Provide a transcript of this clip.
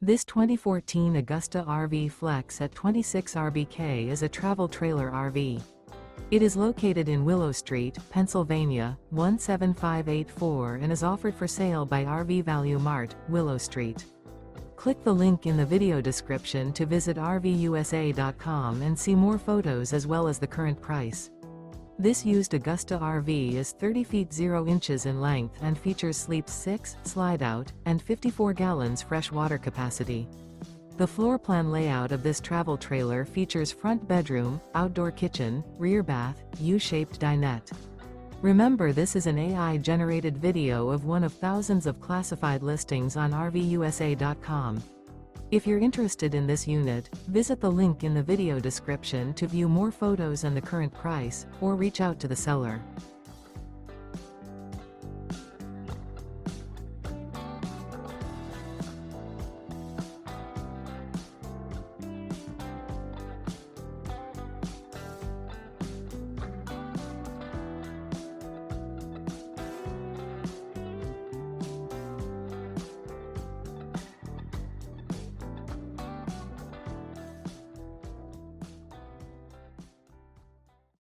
This 2014 Augusta RV Flex at 26 RBK is a travel trailer RV. It is located in Willow Street, Pennsylvania, 17584 and is offered for sale by RV Value Mart, Willow Street. Click the link in the video description to visit RVUSA.com and see more photos as well as the current price. This used Augusta RV is 30 feet 0 inches in length and features sleeps 6, Slideout, and 54 gallons fresh water capacity. The floor plan layout of this travel trailer features front bedroom, outdoor kitchen, rear bath, U-shaped dinette. Remember, this is an AI-generated video of one of thousands of classified listings on RVUSA.com. If you're interested in this unit, visit the link in the video description to view more photos and the current price, or reach out to the seller.